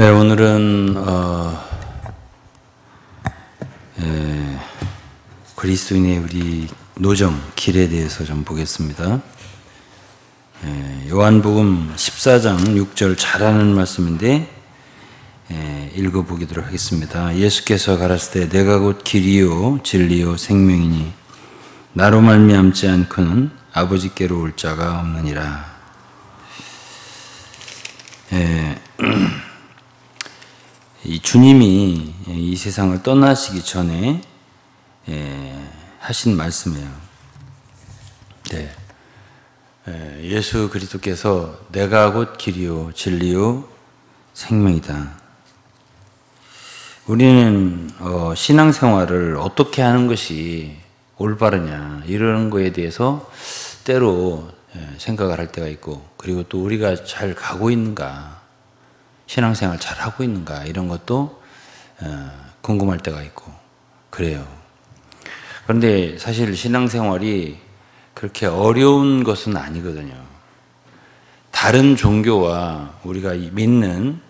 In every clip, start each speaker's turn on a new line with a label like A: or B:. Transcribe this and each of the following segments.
A: 네, 오늘은 그리스도인의 우리 노정, 길에 대해서 좀 보겠습니다. 요한복음 14장 6절 잘 아는 말씀인데 읽어보도록 하겠습니다. 예수께서 가라사대 내가 곧 길이요 진리요 생명이니 나로 말미암지 않고는 아버지께로 올 자가 없느니라. 이 주님이 이 세상을 떠나시기 전에 하신 말씀이에요. 네. 예수 그리스도께서 내가 곧 길이요 진리요 생명이다. 우리는 신앙생활을 어떻게 하는 것이 올바르냐 이런 거에 대해서 때로 생각을 할 때가 있고, 그리고 또 우리가 잘 가고 있는가, 신앙생활 잘 하고 있는가 이런 것도 궁금할 때가 있고 그래요. 그런데 사실 신앙생활이 그렇게 어려운 것은 아니거든요. 다른 종교와 우리가 믿는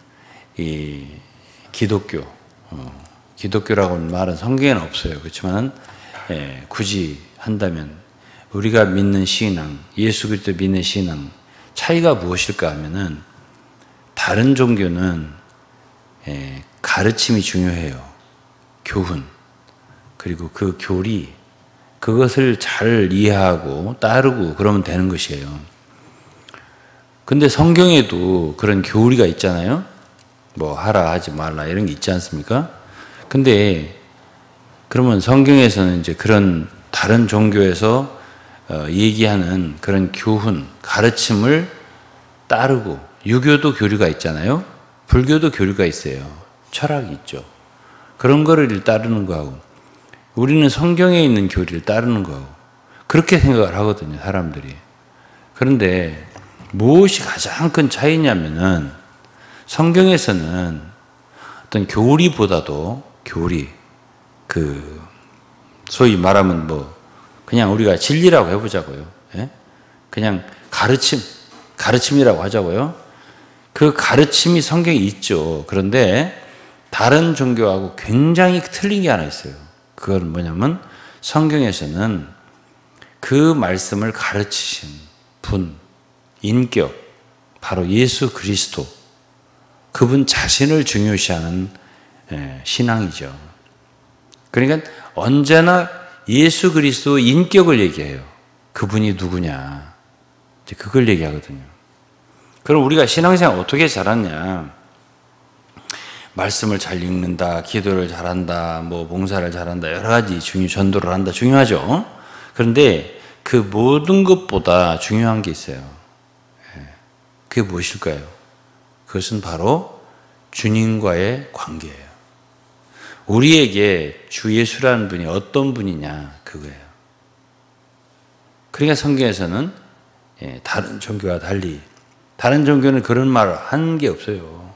A: 이 기독교라고 하는 말은 성경에는 없어요. 그렇지만 굳이 한다면 우리가 믿는 신앙, 예수 그리스도 믿는 신앙 차이가 무엇일까 하면은, 다른 종교는 가르침이 중요해요. 교훈. 그리고 그 교리, 그것을 잘 이해하고 따르고 그러면 되는 것이에요. 근데 성경에도 그런 교리가 있잖아요. 뭐 하라 하지 말라 이런 게 있지 않습니까? 근데 그러면 성경에서는 이제 그런 다른 종교에서 얘기하는 그런 교훈, 가르침을 따르고, 유교도 교리가 있잖아요. 불교도 교리가 있어요. 철학이 있죠. 그런 거를 따르는 거하고 우리는 성경에 있는 교리를 따르는 거하고 그렇게 생각을 하거든요, 사람들이. 그런데 무엇이 가장 큰 차이냐면은, 성경에서는 어떤 교리보다도 소위 말하면 그냥 우리가 진리라고 해보자고요. 그냥 가르침이라고 하자고요. 그 가르침이 성경에 있죠. 그런데 다른 종교하고 굉장히 틀린 게 하나 있어요. 그건 뭐냐면, 성경에서는 그 말씀을 가르치신 분, 인격, 바로 예수 그리스도, 그분 자신을 중요시하는 신앙이죠. 그러니까 언제나 예수 그리스도 인격을 얘기해요. 그분이 누구냐, 이제 그걸 얘기하거든요. 그럼 우리가 신앙생활 어떻게 잘하냐? 말씀을 잘 읽는다, 기도를 잘한다, 봉사를 잘한다, 여러 가지 전도를 한다, 중요하죠. 그런데 그 모든 것보다 중요한 게 있어요. 그게 무엇일까요? 그것은 바로 주님과의 관계예요. 우리에게 주 예수라는 분이 어떤 분이냐, 그거예요. 그러니까 성경에서는 다른 종교와 달리, 다른 종교는 그런 말을 한 게 없어요.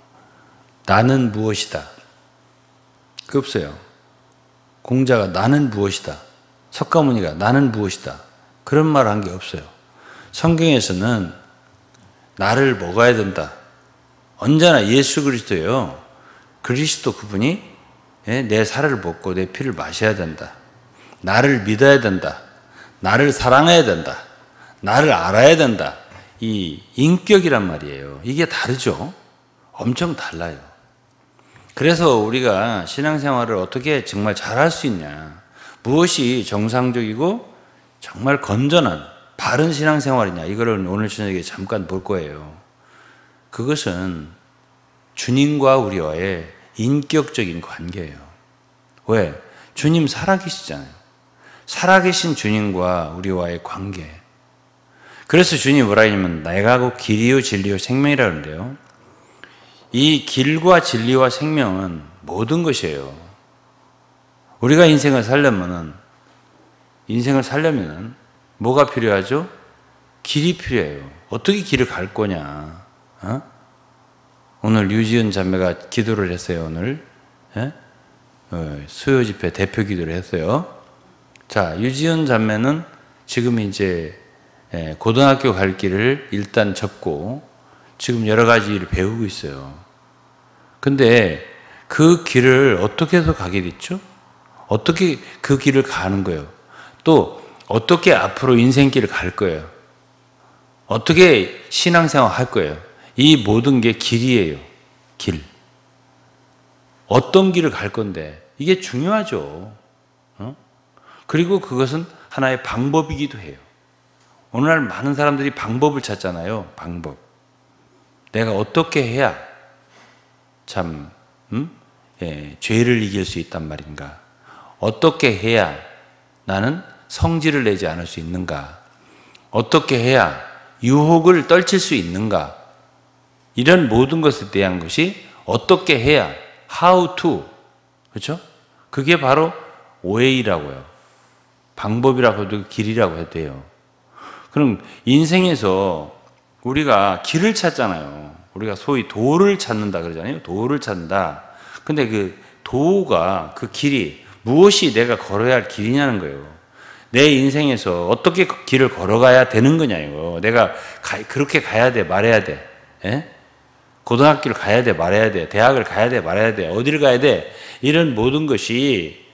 A: 나는 무엇이다. 그게 없어요. 공자가 나는 무엇이다. 석가모니가 나는 무엇이다. 그런 말을 한 게 없어요. 성경에서는 나를 먹어야 된다. 언제나 예수 그리스도예요. 그리스도 그분이 내 살을 먹고 내 피를 마셔야 된다. 나를 믿어야 된다. 나를 사랑해야 된다. 나를 알아야 된다. 이 인격이란 말이에요. 이게 다르죠. 엄청 달라요. 그래서 우리가 신앙생활을 어떻게 정말 잘할 수 있냐, 무엇이 정상적이고 정말 건전한 바른 신앙생활이냐, 이거를 오늘 저녁에 잠깐 볼 거예요. 그것은 주님과 우리와의 인격적인 관계예요. 왜? 주님 살아계시잖아요. 살아계신 주님과 우리와의 관계. 그래서 주님이 뭐라 하냐면 내가 곧 길이요 진리요 생명이라 그러는데요. 이 길과 진리와 생명은 모든 것이에요. 우리가 인생을 살려면은 뭐가 필요하죠? 길이 필요해요. 어떻게 길을 갈 거냐? 오늘 유지은 자매가 기도를 했어요. 오늘 수요 집회 대표 기도를 했어요. 자, 유지은 자매는 지금 이제 고등학교 갈 길을 일단 접고 지금 여러 가지 일을 배우고 있어요. 근데 그 길을 어떻게 해서 가게 됐죠? 어떻게 그 길을 가는 거예요? 또 어떻게 앞으로 인생길을 갈 거예요? 어떻게 신앙생활 할 거예요? 이 모든 게 길이에요. 길. 어떤 길을 갈 건데 이게 중요하죠. 그리고 그것은 하나의 방법이기도 해요. 오늘날 많은 사람들이 방법을 찾잖아요. 방법. 내가 어떻게 해야 참 죄를 이길 수 있단 말인가? 어떻게 해야 나는 성질을 내지 않을 수 있는가? 어떻게 해야 유혹을 떨칠 수 있는가? 이런 모든 것에 대한 것이 어떻게 해야 how to, 그렇죠? 그게 바로 way라고요. 방법이라고 해도 길이라고 해도 돼요. 그럼 인생에서 우리가 길을 찾잖아요. 우리가 소위 도를 찾는다 그러잖아요. 도를 찾는다. 근데 그 도가, 그 길이 무엇이 내가 걸어야 할 길이냐는 거예요. 내 인생에서 어떻게 그 길을 걸어가야 되는 거냐요. 내가 그렇게 가야 돼, 말해야 돼. 예? 고등학교를 가야 돼, 말해야 돼. 대학을 가야 돼, 말해야 돼. 어디를 가야 돼. 이런 모든 것이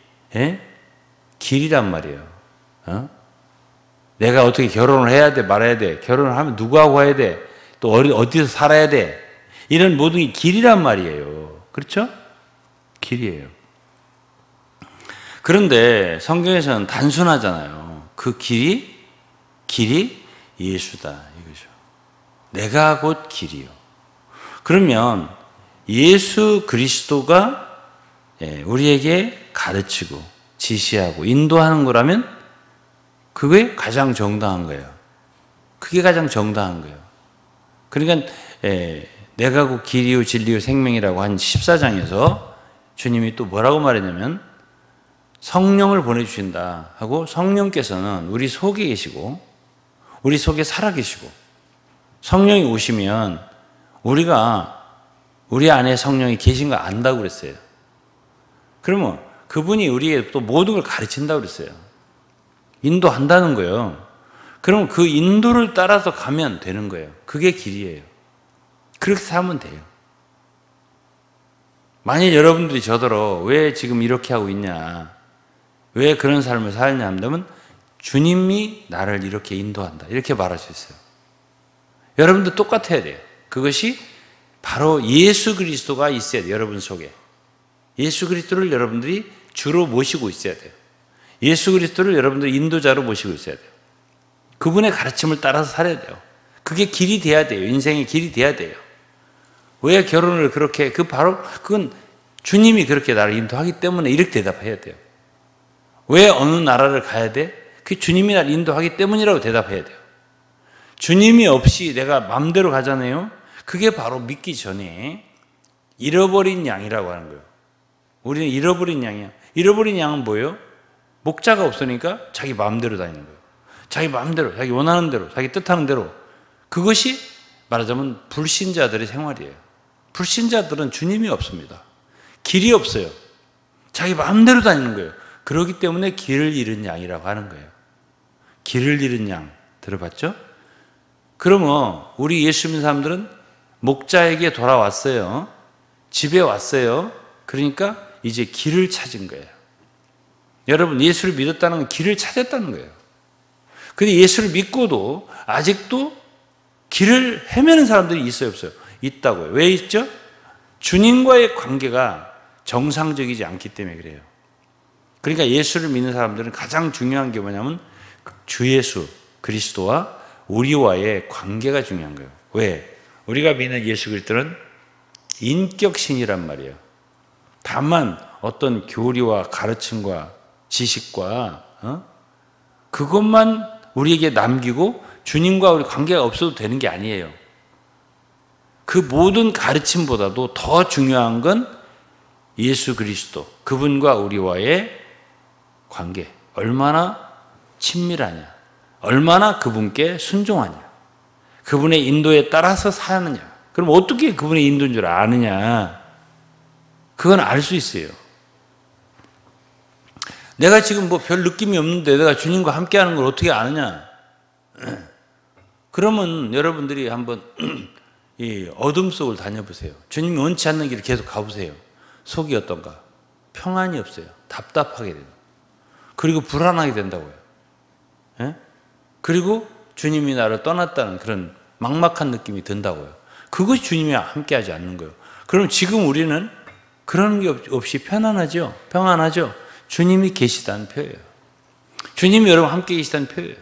A: 길이란 말이에요. 내가 어떻게 결혼을 해야 돼, 말해야 돼. 결혼을 하면 누구하고 해야 돼. 또 어디서 살아야 돼. 이런 모든 게 길이란 말이에요. 그렇죠? 길이에요. 그런데 성경에서는 단순하잖아요. 그 길이 예수다. 이거죠. 내가 곧 길이요. 그러면 예수 그리스도가 우리에게 가르치고 지시하고 인도하는 거라면 그게 가장 정당한 거예요. 그게 가장 정당한 거예요. 그러니까 내가 곧 길이요 진리요 생명이라고 한 14장에서 주님이 또 뭐라고 말했냐면 성령을 보내주신다 하고 성령께서는 우리 속에 계시고 우리 속에 살아계시고 성령이 오시면 우리가 우리 안에 성령이 계신 거 안다고 그랬어요. 그러면 그분이 우리에게 또 모든 걸 가르친다고 그랬어요. 인도한다는 거예요. 그럼 그 인도를 따라서 가면 되는 거예요. 그게 길이에요. 그렇게 살면 돼요. 만일 여러분들이 저더러 왜 지금 이렇게 하고 있냐, 왜 그런 삶을 살냐 하면 주님이 나를 이렇게 인도한다. 이렇게 말할 수 있어요. 여러분도 똑같아야 돼요. 그것이 바로 예수 그리스도가 있어야 돼요. 여러분 속에. 예수 그리스도를 여러분들이 주로 모시고 있어야 돼요. 예수 그리스도를 여러분들이 인도자로 모시고 있어야 돼요. 그분의 가르침을 따라서 살아야 돼요. 그게 길이 돼야 돼요. 인생의 길이 돼야 돼요. 왜 결혼을 그렇게, 그건 주님이 그렇게 나를 인도하기 때문에 이렇게 대답해야 돼요. 왜 어느 나라를 가야 돼? 그게 주님이 나를 인도하기 때문이라고 대답해야 돼요. 주님이 없이 내가 마음대로 가잖아요. 그게 바로 믿기 전에 잃어버린 양이라고 하는 거예요. 우리는 잃어버린 양이야. 잃어버린 양은 뭐예요? 목자가 없으니까 자기 마음대로 다니는 거예요. 자기 마음대로, 자기 원하는 대로, 자기 뜻하는 대로. 그것이 말하자면 불신자들의 생활이에요. 불신자들은 주님이 없습니다. 길이 없어요. 자기 마음대로 다니는 거예요. 그렇기 때문에 길을 잃은 양이라고 하는 거예요. 길을 잃은 양 들어봤죠? 그러면 우리 예수 믿는 사람들은 목자에게 돌아왔어요. 집에 왔어요. 그러니까 이제 길을 찾은 거예요. 여러분, 예수를 믿었다는 건 길을 찾았다는 거예요. 근데 예수를 믿고도 아직도 길을 헤매는 사람들이 있어요, 없어요? 있다고요. 왜 있죠? 주님과의 관계가 정상적이지 않기 때문에 그래요. 그러니까 예수를 믿는 사람들은 가장 중요한 게 뭐냐면 주 예수 그리스도와 우리와의 관계가 중요한 거예요. 왜? 우리가 믿는 예수 그리스도는 인격신이란 말이에요. 다만 어떤 교리와 가르침과 지식과 그것만 우리에게 남기고 주님과 우리 관계가 없어도 되는 게 아니에요. 그 모든 가르침보다도 더 중요한 건 예수 그리스도, 그분과 우리와의 관계, 얼마나 친밀하냐, 얼마나 그분께 순종하냐, 그분의 인도에 따라서 사느냐. 그럼 어떻게 그분의 인도인 줄 아느냐? 그건 알 수 있어요. 내가 지금 뭐 별 느낌이 없는데 내가 주님과 함께 하는 걸 어떻게 아느냐? 그러면 여러분들이 한번 이 어둠 속을 다녀보세요. 주님이 원치 않는 길을 계속 가보세요. 속이 어떤가? 평안이 없어요. 답답하게 돼요. 그리고 불안하게 된다고요. 예? 그리고 주님이 나를 떠났다는 그런 막막한 느낌이 든다고요. 그것이 주님이 함께하지 않는 거예요. 그럼 지금 우리는 그런 게 없이 편안하죠? 평안하죠? 주님이 계시다는 표예요. 주님이 여러분 함께 계시다는 표예요.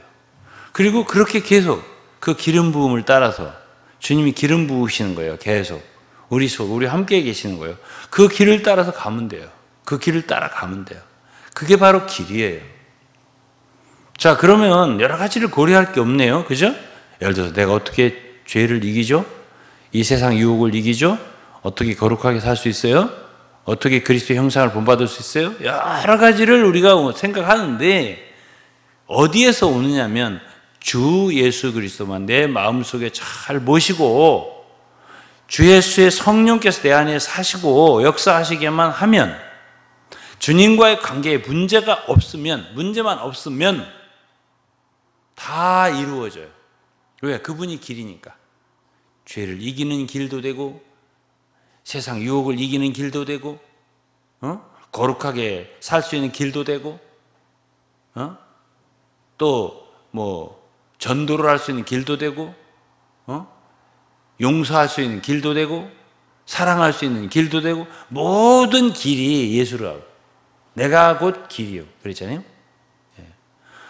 A: 그리고 그렇게 계속 그 기름 부음을 따라서 주님이 기름 부으시는 거예요. 계속 우리 함께 계시는 거예요. 그 길을 따라서 가면 돼요. 그 길을 따라가면 돼요. 그게 바로 길이에요. 자, 그러면 여러 가지를 고려할 게 없네요. 그죠? 예를 들어서 내가 어떻게 죄를 이기죠? 이 세상 유혹을 이기죠? 어떻게 거룩하게 살 수 있어요? 어떻게 그리스도의 형상을 본받을 수 있어요? 여러 가지를 우리가 생각하는데 어디에서 오느냐면 주 예수 그리스도만 내 마음속에 잘 모시고 주 예수의 성령께서 내 안에 사시고 역사하시게만 하면 주님과의 관계에 문제만 없으면 다 이루어져요. 왜? 그분이 길이니까. 죄를 이기는 길도 되고 세상 유혹을 이기는 길도 되고 거룩하게 살 수 있는 길도 되고 또 전도를 할 수 있는 길도 되고 용서할 수 있는 길도 되고 사랑할 수 있는 길도 되고 모든 길이 예수라고. 내가 곧 길이요. 그랬잖아요.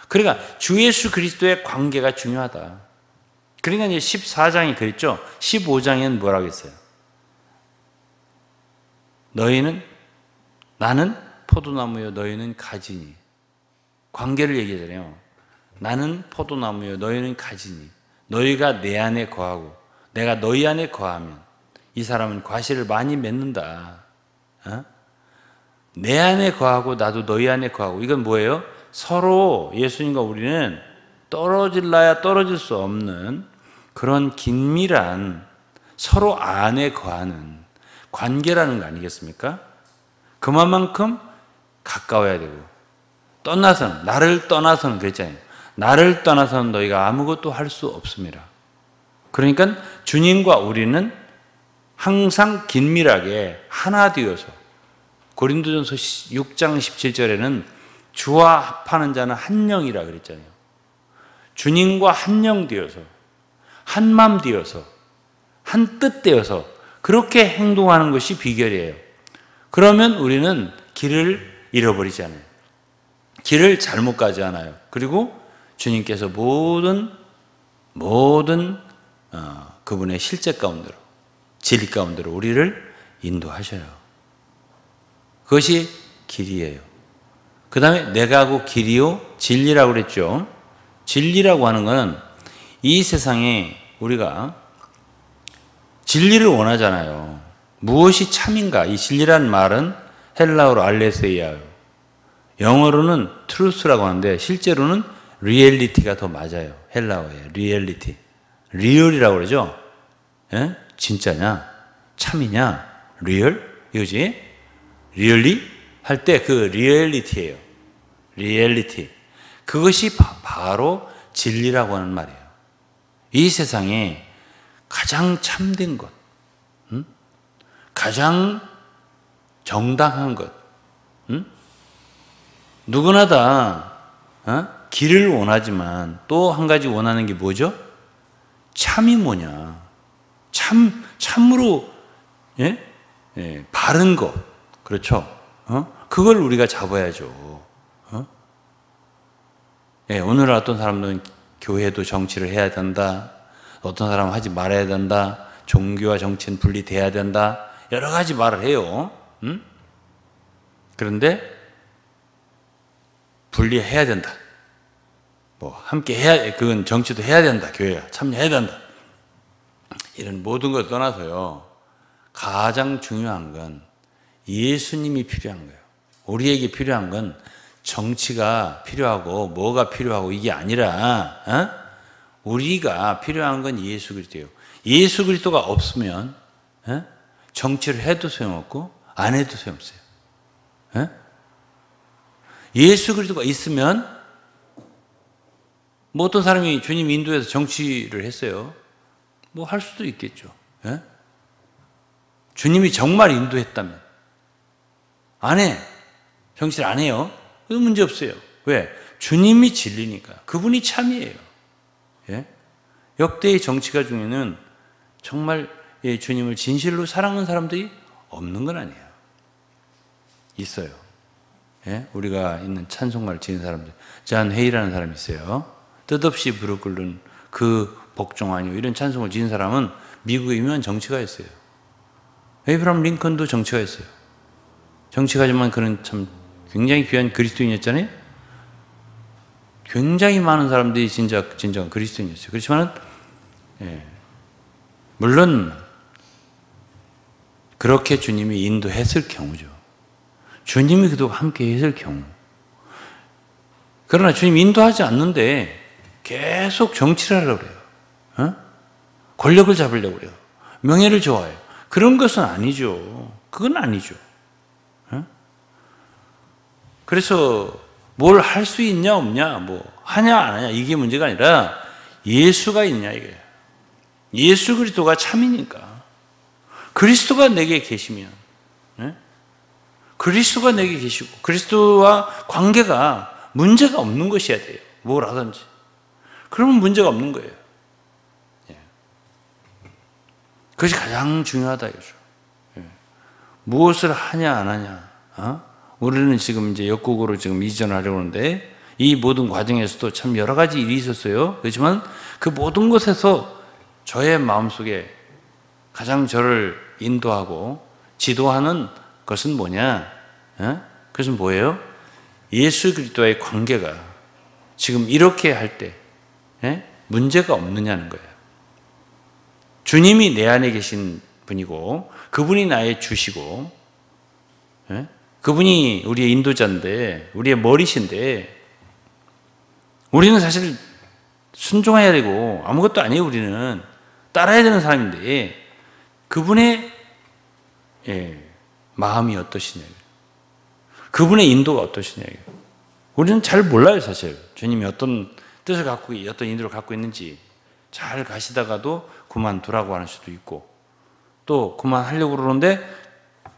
A: 그러니까 주 예수 그리스도의 관계가 중요하다. 그러니까 이제 14장이 그랬죠. 15장에는 뭐라고 했어요? 나는 포도나무요 너희는 가지니. 관계를 얘기하잖아요. 나는 포도나무요 너희는 가지니. 너희가 내 안에 거하고 내가 너희 안에 거하면 이 사람은 과실을 많이 맺는다. 내 안에 거하고 나도 너희 안에 거하고. 이건 뭐예요? 서로 예수님과 우리는 떨어질라야 떨어질 수 없는 그런 긴밀한 서로 안에 거하는 관계라는 거 아니겠습니까? 그만큼 가까워야 되고 나를 떠나서는 그랬잖아요. 나를 떠나서는 너희가 아무것도 할 수 없습니다. 그러니까 주님과 우리는 항상 긴밀하게 하나 되어서 고린도전서 6장 17절에는 주와 합하는 자는 한 영이라 그랬잖아요. 주님과 한 영 되어서 한 마음 되어서 한 뜻 되어서 그렇게 행동하는 것이 비결이에요. 그러면 우리는 길을 잃어버리지 않아요. 길을 잘못 가지 않아요. 그리고 주님께서 모든 그분의 실제 가운데로 진리 가운데로 우리를 인도하셔요. 그것이 길이에요. 그 다음에 내가 곧 길이요 진리라고 그랬죠. 진리라고 하는 것은 이 세상에 우리가 진리를 원하잖아요. 무엇이 참인가? 이 진리라는 말은 헬라어로 알레세이아예요. 영어로는 truth라고 하는데 실제로는 reality가 더 맞아요. 헬라어예요. reality. real이라고 그러죠. 예? 진짜냐? 참이냐? real? 이거지? really? 할 때 그 reality예요. reality. 그것이 바로 진리라고 하는 말이에요. 이 세상에 가장 참된 것, 가장 정당한 것, 누구나 다 길을 원하지만 또 한 가지 원하는 게 뭐죠? 참이 뭐냐? 참으로 바른 것, 그렇죠? 그걸 우리가 잡아야죠. 오늘 어떤 사람들은 교회도 정치를 해야 된다. 어떤 사람은 하지 말아야 된다. 종교와 정치는 분리돼야 된다. 여러 가지 말을 해요. 그런데 분리해야 된다. 함께 그건 정치도 해야 된다. 교회가 참여해야 된다. 이런 모든 걸 떠나서요. 가장 중요한 건 예수님이 필요한 거예요. 우리에게 필요한 건 정치가 필요하고 뭐가 필요하고 이게 아니라 우리가 필요한 건 예수 그리스도예요. 예수 그리스도가 없으면 정치를 해도 소용없고 안 해도 소용없어요. 예수 그리스도가 있으면 어떤 사람이 주님 인도해서 정치를 했어요. 할 수도 있겠죠. 예? 주님이 정말 인도했다면 안 해. 정치를 안 해요. 그래도 문제 없어요. 왜? 주님이 진리니까. 그분이 참이에요. 예? 역대의 정치가 중에는 정말 주님을 진실로 사랑하는 사람들이 없는 건 아니에요. 있어요. 예? 우리가 있는 찬송가를 지은 사람들. 잔 회의라는 사람이 있어요. 뜻없이 부르 끓는 그 복종 아니요. 이런 찬송을 지은 사람은 미국의 유명한 정치가였어요. 에이브라함 링컨도 정치가였어요. 정치가지만 그는 참 굉장히 귀한 그리스도인이었잖아요. 굉장히 많은 사람들이 진정한 그리스도인이었어요. 그렇지만 물론 그렇게 주님이 인도했을 경우죠. 주님이 그도 함께 했을 경우. 그러나 주님이 인도하지 않는데 계속 정치를 하려고 그래요. 어? 권력을 잡으려고 그래요. 명예를 좋아해요. 그런 것은 아니죠. 그건 아니죠. 어? 그래서 뭘 할 수 있냐 없냐, 뭐 하냐 안 하냐 이게 문제가 아니라 예수가 있냐 이게. 예수 그리스도가 참이니까. 그리스도가 내게 계시면, 네? 그리스도가 내게 계시고 그리스도와 관계가 문제가 없는 것이어야 돼요. 뭘 하든지. 그러면 문제가 없는 거예요. 예. 그것이 가장 중요하다 이거죠. 예. 무엇을 하냐 안 하냐. 우리는 지금 이제 역국으로 지금 이전하려고 하는데 이 모든 과정에서도 참 여러 가지 일이 있었어요. 그렇지만 그 모든 것에서 저의 마음속에 가장 저를 인도하고 지도하는 것은 뭐냐? 그것은 뭐예요? 예수 그리스도와의 관계가 지금 이렇게 할 때 문제가 없느냐는 거예요. 주님이 내 안에 계신 분이고 그분이 나의 주시고 그분이 우리의 인도자인데 우리의 머리신데 우리는 사실 순종해야 되고 아무것도 아니에요. 우리는 따라야 되는 사람인데 그분의 마음이 어떠시냐, 그분의 인도가 어떠시냐. 우리는 잘 몰라요. 사실 주님이 어떤 뜻을 갖고 어떤 인도를 갖고 있는지. 잘 가시다가도 그만두라고 하는 수도 있고 또 그만하려고 그러는데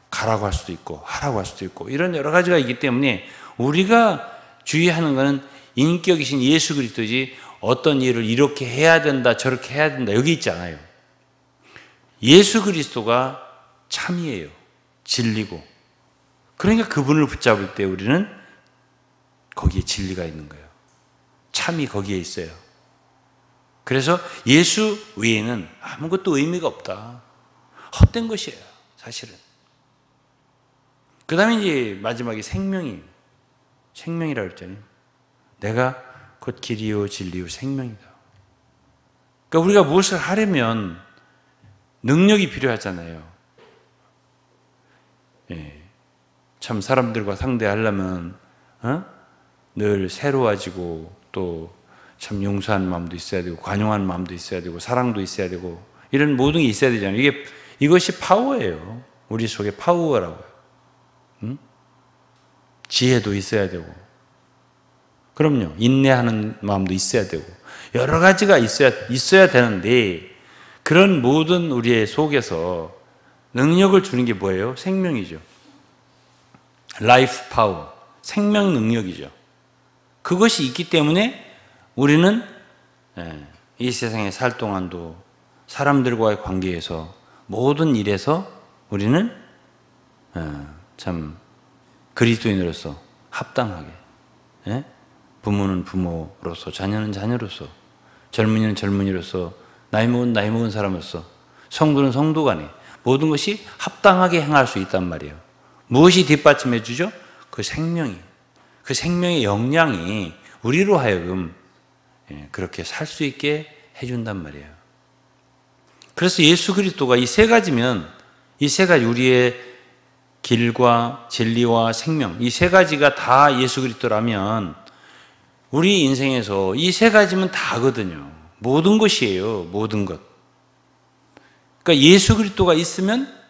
A: 가라고 할 수도 있고 하라고 할 수도 있고 이런 여러 가지가 있기 때문에 우리가 주의하는 것은 인격이신 예수 그리스도지 어떤 일을 이렇게 해야 된다 저렇게 해야 된다 여기 있지 않아요. 예수 그리스도가 참이에요. 진리고. 그러니까 그분을 붙잡을 때 우리는 거기에 진리가 있는 거예요. 참이 거기에 있어요. 그래서 예수 외에는 아무것도 의미가 없다. 헛된 것이에요. 사실은. 그 다음에 이제 마지막에 생명이라고 했잖아요. 내가 곧 길이요 진리요 생명이다. 그러니까 우리가 무엇을 하려면 능력이 필요하잖아요. 참 사람들과 상대하려면 늘 새로워지고 또 참 용서하는 마음도 있어야 되고 관용하는 마음도 있어야 되고 사랑도 있어야 되고 이런 모든 게 있어야 되잖아요. 이것이 파워예요. 우리 속에 파워라고요. 지혜도 있어야 되고 그럼요. 인내하는 마음도 있어야 되고 여러 가지가 있어야 되는데 그런 모든 우리의 속에서 능력을 주는 게 뭐예요? 생명이죠. 라이프 파워, 생명 능력이죠. 그것이 있기 때문에 우리는 이 세상에 살 동안도 사람들과의 관계에서 모든 일에서 우리는 참 그리스도인으로서 합당하게 부모는 부모로서 자녀는 자녀로서 젊은이는 젊은이로서 나이 먹은 사람으로서 성도는 성도 간에 모든 것이 합당하게 행할 수 있단 말이에요. 무엇이 뒷받침해 주죠? 그 생명이, 그 생명의 역량이 우리로 하여금 그렇게 살 수 있게 해준단 말이에요. 그래서 예수 그리스도가 이 세 가지면 이 세 가지 우리의 길과 진리와 생명 이 세 가지가 다 예수 그리스도라면 우리 인생에서 이 세 가지면 다거든요. 모든 것이에요. 모든 것. 그러니까 예수 그리스도가 있으면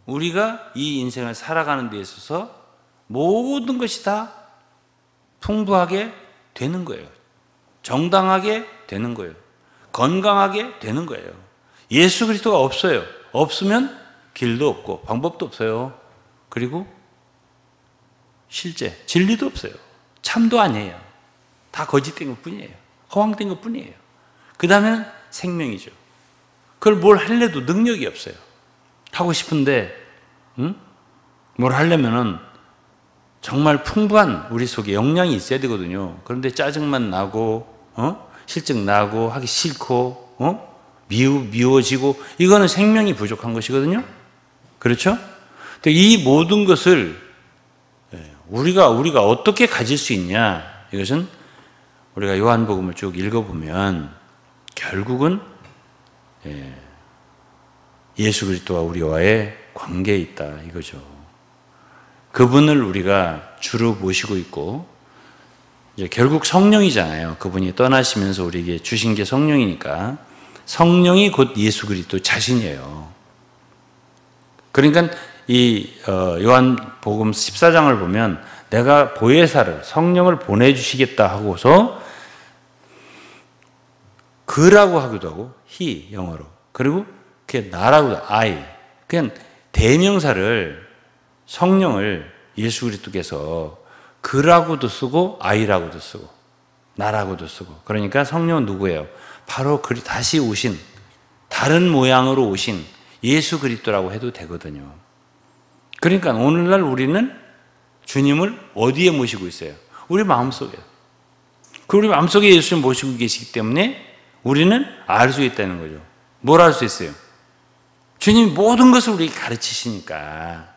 A: 우리가 이 인생을 살아가는 데 있어서 모든 것이 다 풍부하게 되는 거예요. 정당하게 되는 거예요. 건강하게 되는 거예요. 예수 그리스도가 없어요. 없으면 길도 없고 방법도 없어요. 그리고 실제 진리도 없어요. 참도 아니에요. 다 거짓된 것뿐이에요. 허황된 것뿐이에요. 그 다음에는 생명이죠. 그걸 뭘 하려도 능력이 없어요. 하고 싶은데 뭘 하려면은 정말 풍부한 우리 속에 역량이 있어야 되거든요. 그런데 짜증만 나고 실증 나고 하기 싫고 미워지고 이거는 생명이 부족한 것이거든요. 그렇죠? 이 모든 것을 우리가 어떻게 가질 수 있냐? 이것은 우리가 요한복음을 쭉 읽어보면 결국은 예수 그리스도와 우리와의 관계에 있다 이거죠. 그분을 우리가 주로 모시고 있고 이제 결국 성령이잖아요. 그분이 떠나시면서 우리에게 주신 게 성령이니까 성령이 곧 예수 그리스도 자신이에요. 그러니까 이 요한복음 14장을 보면 내가 보혜사를 성령을 보내주시겠다 하고서 그라고 하기도 하고 he 영어로 그리고 그게 나라고 I 그냥 대명사를 성령을 예수 그리스도께서 그라고도 쓰고 I라고도 쓰고 나라고도 쓰고 그러니까 성령은 누구예요? 바로 다시 오신 다른 모양으로 오신 예수 그리스도라고 해도 되거든요. 그러니까 오늘날 우리는 주님을 어디에 모시고 있어요? 우리 마음속에. 우리 마음속에 예수님 모시고 계시기 때문에 우리는 알 수 있다는 거죠. 뭘 알 수 있어요? 주님이 모든 것을 우리에게 가르치시니까.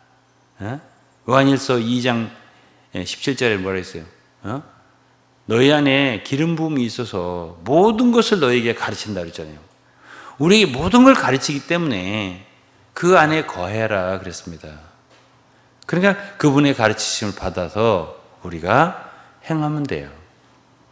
A: 요한일서 2장 17절에 뭐라 했어요? 너희 안에 기름 부음이 있어서 모든 것을 너희에게 가르친다 그랬잖아요. 우리에게 모든 걸 가르치기 때문에 그 안에 거해라 그랬습니다. 그러니까 그분의 가르치심을 받아서 우리가 행하면 돼요.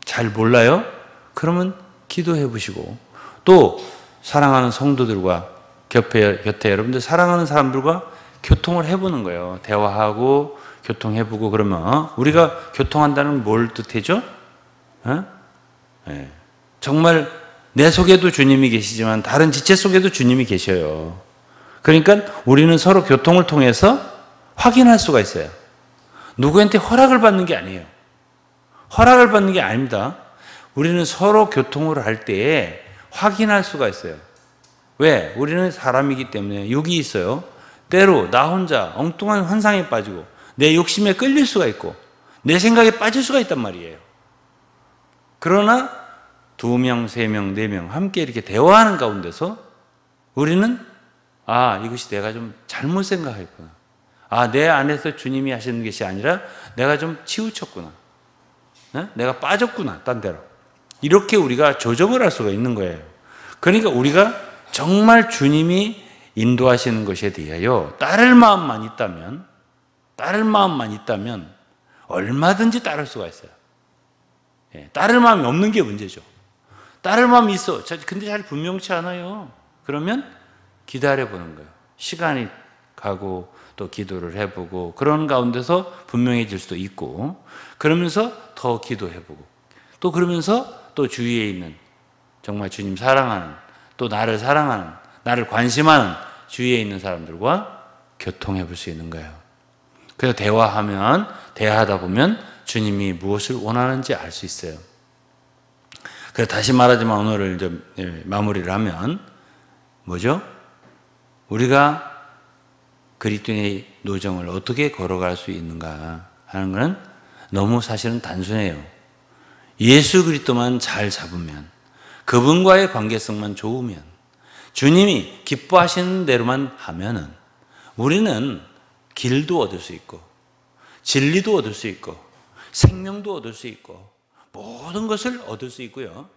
A: 잘 몰라요? 그러면 기도해 보시고 또 사랑하는 성도들과 곁에 여러분들 사랑하는 사람들과 교통을 해보는 거예요. 대화하고 교통해보고 그러면 우리가 교통한다는 건 뭘 뜻하죠? 네. 정말 내 속에도 주님이 계시지만 다른 지체 속에도 주님이 계셔요. 그러니까 우리는 서로 교통을 통해서 확인할 수가 있어요. 누구한테 허락을 받는 게 아니에요. 허락을 받는 게 아닙니다. 우리는 서로 교통을 할 때에 확인할 수가 있어요. 왜? 우리는 사람이기 때문에 육이 있어요. 때로 나 혼자 엉뚱한 환상에 빠지고 내 욕심에 끌릴 수가 있고 내 생각에 빠질 수가 있단 말이에요. 그러나 2명, 3명, 4명 함께 이렇게 대화하는 가운데서 우리는 이것이 내가 좀 잘못 생각했구나. 내 안에서 주님이 하시는 것이 아니라 내가 좀 치우쳤구나. 내가 빠졌구나. 딴 데로. 이렇게 우리가 조정을 할 수가 있는 거예요. 그러니까 우리가 정말 주님이 인도하시는 것에 대하여 따를 마음만 있다면 얼마든지 따를 수가 있어요. 따를 마음이 없는 게 문제죠. 따를 마음이 있어. 근데 잘 분명치 않아요. 그러면 기다려보는 거예요. 시간이 가고 또 기도를 해보고 그런 가운데서 분명해질 수도 있고 그러면서 더 기도해보고 또 그러면서 또 주위에 있는 정말 주님 사랑하는 또 나를 사랑하는 나를 관심하는 주위에 있는 사람들과 교통해 볼 수 있는 거예요. 그래서 대화하다 보면 주님이 무엇을 원하는지 알 수 있어요. 그래서 다시 말하지만 오늘을 좀 마무리를 하면 뭐죠? 우리가 그리스도의 노정을 어떻게 걸어갈 수 있는가 하는 것은 너무 사실은 단순해요. 예수 그리스도만 잘 잡으면 그분과의 관계성만 좋으면 주님이 기뻐하시는 대로만 하면은 우리는 길도 얻을 수 있고 진리도 얻을 수 있고 생명도 얻을 수 있고 모든 것을 얻을 수 있고요.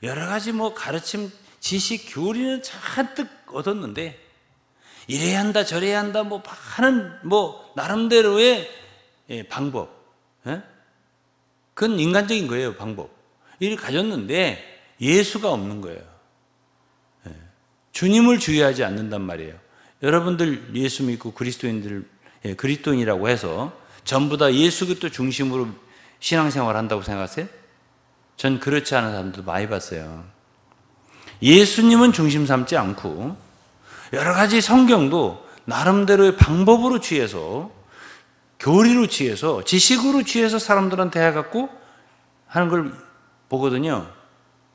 A: 여러 가지 가르침, 지식, 교리는 잔뜩 얻었는데 이래야 한다 저래야 한다 하는 나름대로의 방법. 그건 인간적인 거예요. 방법. 이를 가졌는데 예수가 없는 거예요. 주님을 주의하지 않는단 말이에요. 여러분들 예수 믿고 그리스도인이라고 해서 전부 다 예수 그리스도 중심으로 신앙생활을 한다고 생각하세요? 전 그렇지 않은 사람들도 많이 봤어요. 예수님은 중심 삼지 않고 여러 가지 성경도 나름대로의 방법으로 취해서, 교리로 취해서, 지식으로 취해서 사람들한테 해갖고 하는 걸 보거든요.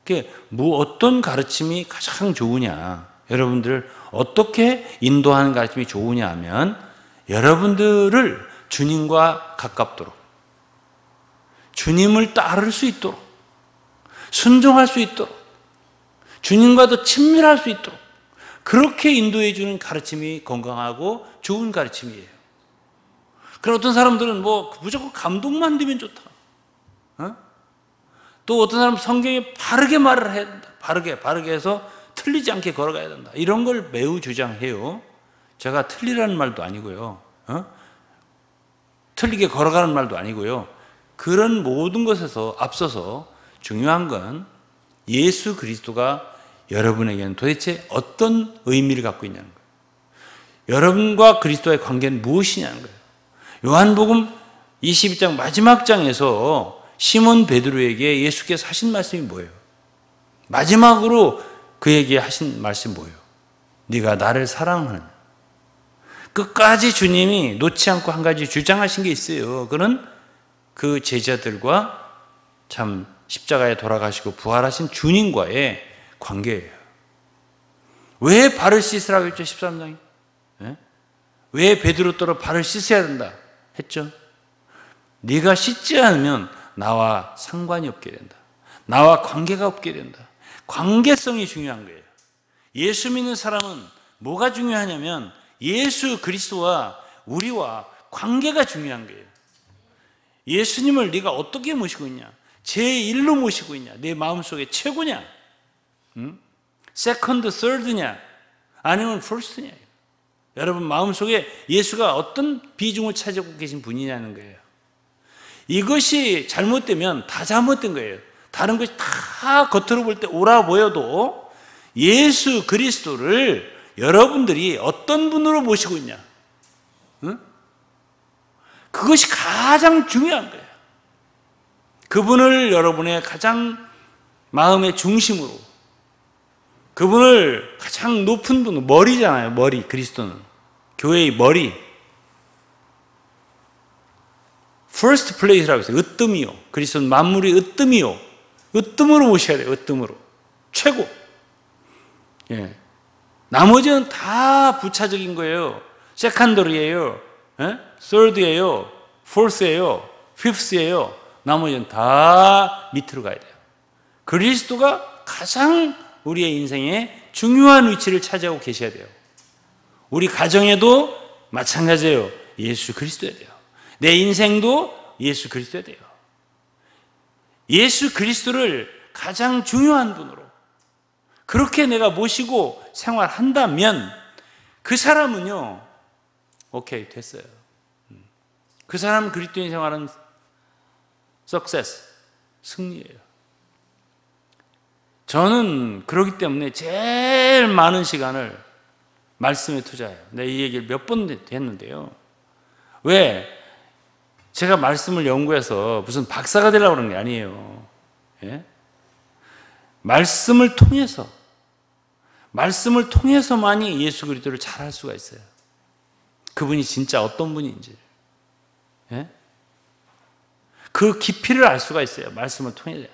A: 그게 어떤 가르침이 가장 좋으냐, 여러분들을 어떻게 인도하는 가르침이 좋으냐 하면 여러분들을 주님과 가깝도록, 주님을 따를 수 있도록, 순종할 수 있도록, 주님과 더 친밀할 수 있도록 그렇게 인도해 주는 가르침이 건강하고 좋은 가르침이에요. 그럼 어떤 사람들은 무조건 감동만 되면 좋다. 또 어떤 사람은 성경에 바르게 말을 해야 된다. 바르게 해서 틀리지 않게 걸어가야 된다. 이런 걸 매우 주장해요. 제가 틀리라는 말도 아니고요. 틀리게 걸어가는 말도 아니고요. 그런 모든 것에서 앞서서 중요한 건 예수 그리스도가 여러분에게는 도대체 어떤 의미를 갖고 있냐는 거예요. 여러분과 그리스도의 관계는 무엇이냐는 거예요. 요한복음 22장 마지막 장에서 시몬 베드로에게 예수께서 하신 말씀이 뭐예요? 마지막으로 그에게 하신 말씀이 뭐예요? 네가 나를 사랑하는. 끝까지 주님이 놓지 않고 한 가지 주장하신 게 있어요. 그는 그 제자들과 참 십자가에 돌아가시고 부활하신 주님과의 관계예요. 왜 발을 씻으라고 했죠? 13장에. 왜 베드로더러 발을 씻어야 된다 했죠? 네가 씻지 않으면 나와 상관이 없게 된다. 나와 관계가 없게 된다. 관계성이 중요한 거예요. 예수 믿는 사람은 뭐가 중요하냐면 예수 그리스도와 우리와 관계가 중요한 거예요. 예수님을 네가 어떻게 모시고 있냐? 제1로 모시고 있냐? 내 마음속에 최고냐? 세컨드, 서드냐? 아니면 퍼스트냐? 여러분 마음속에 예수가 어떤 비중을 차지하고 계신 분이냐는 거예요. 이것이 잘못되면 다 잘못된 거예요. 다른 것이 다 겉으로 볼 때 옳아 보여도 예수 그리스도를 여러분들이 어떤 분으로 모시고 있냐? 그것이 가장 중요한 거예요. 그분을 여러분의 가장 마음의 중심으로, 그분을 가장 높은 분, 머리잖아요. 머리, 그리스도는 교회의 머리, first place라고 했어요. 으뜸이요. 그리스도는 만물의 으뜸이요. 으뜸으로 모셔야 돼요. 으뜸으로. 최고. 예. 나머지는 다 부차적인 거예요. 세컨더리예요. third예요. fourth예요. fifth예요. 나머지는 다 밑으로 가야 돼요. 그리스도가 가장 우리의 인생에 중요한 위치를 차지하고 계셔야 돼요. 우리 가정에도 마찬가지예요. 예수 그리스도여야 돼요. 내 인생도 예수 그리스도여야 돼요. 예수 그리스도를 가장 중요한 분으로 그렇게 내가 모시고 생활한다면 그 사람은요, 오케이, 됐어요. 그 사람 그리스도인 생활은 success, 승리예요. 저는 그렇기 때문에 제일 많은 시간을 말씀에 투자해요. 내가 이 얘기를 몇 번 했는데요. 왜? 제가 말씀을 연구해서 무슨 박사가 되려고 그러는 게 아니에요. 예? 말씀을 통해서만이 예수 그리스도를 잘 알 수가 있어요. 그분이 진짜 어떤 분인지. 예? 그 깊이를 알 수가 있어요. 말씀을 통해서.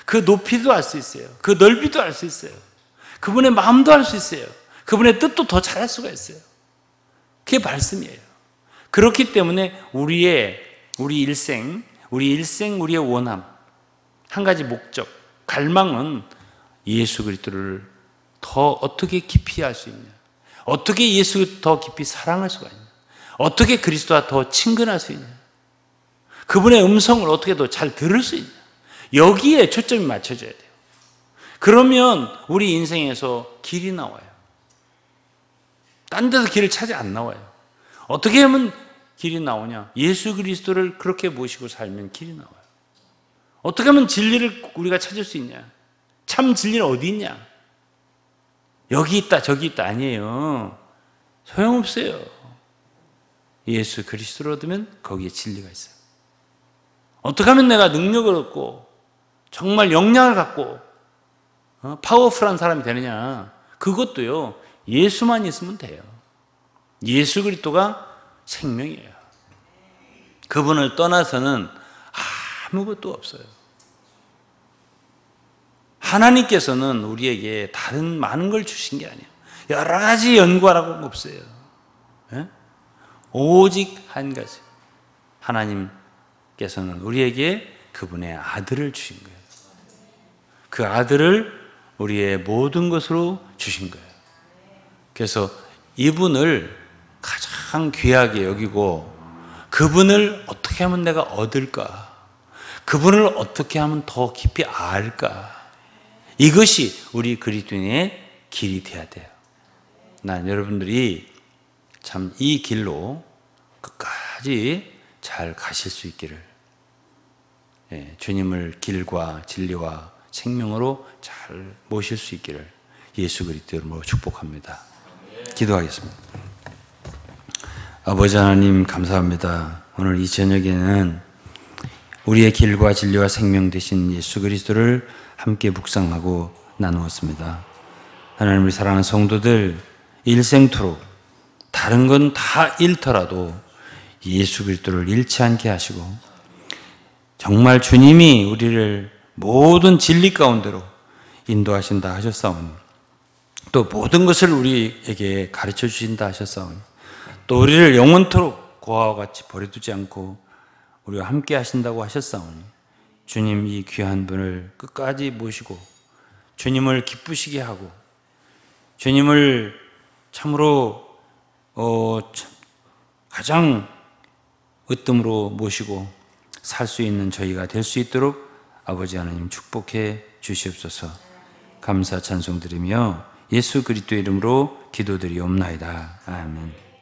A: 그 높이도 알 수 있어요. 그 넓이도 알 수 있어요. 그분의 마음도 알 수 있어요. 그분의 뜻도 더 잘 알 수가 있어요. 그게 말씀이에요. 그렇기 때문에 우리 일생, 우리의 원함, 한 가지 목적, 갈망은 예수 그리스도를 더 어떻게 깊이 알 수 있냐, 어떻게 예수 더 깊이 사랑할 수가 있냐, 어떻게 그리스도와 더 친근할 수 있냐, 그분의 음성을 어떻게 더 잘 들을 수 있냐, 여기에 초점이 맞춰져야 돼요. 그러면 우리 인생에서 길이 나와요. 딴 데서 길을 찾아 안 나와요. 어떻게 하면 길이 나오냐? 예수 그리스도를 그렇게 모시고 살면 길이 나와요. 어떻게 하면 진리를 우리가 찾을 수 있냐? 참 진리는 어디 있냐? 여기 있다 저기 있다 아니에요. 소용없어요. 예수 그리스도를 얻으면 거기에 진리가 있어요. 어떻게 하면 내가 능력을 얻고 정말 역량을 갖고 파워풀한 사람이 되느냐? 그것도요, 예수만 있으면 돼요. 예수 그리스도가 생명이에요. 그분을 떠나서는 아무것도 없어요. 하나님께서는 우리에게 다른 많은 걸 주신 게 아니에요. 여러 가지 연구하라고 없어요. 예? 오직 한 가지. 하나님께서는 우리에게 그분의 아들을 주신 거예요. 그 아들을 우리의 모든 것으로 주신 거예요. 그래서 이분을 가장 귀하게 여기고 그분을 어떻게 하면 내가 얻을까? 그분을 어떻게 하면 더 깊이 알까? 이것이 우리 그리스도인의 길이 되어야 돼요. 난 여러분들이 참 이 길로 끝까지 잘 가실 수 있기를, 주님을 길과 진리와 생명으로 잘 모실 수 있기를 예수 그리스도 이름으로 축복합니다. 기도하겠습니다. 아버지 하나님 감사합니다. 오늘 이 저녁에는 우리의 길과 진리와 생명 되신 예수 그리스도를 함께 묵상하고 나누었습니다. 하나님, 우리 사랑하는 성도들 일생토록 다른 건 다 잃더라도 예수 그리스도를 잃지 않게 하시고 정말 주님이 우리를 모든 진리 가운데로 인도하신다 하셨사오니, 또 모든 것을 우리에게 가르쳐 주신다 하셨사오니, 또 우리를 영원토록 고아와 같이 버려두지 않고 우리와 함께 하신다고 하셨사오니, 주님 이 귀한 분을 끝까지 모시고 주님을 기쁘시게 하고 주님을 참으로 가장 으뜸으로 모시고 살 수 있는 저희가 될 수 있도록 아버지 하나님 축복해 주시옵소서. 감사 찬송 드리며 예수 그리스도의 이름으로 기도드리옵나이다. 아멘.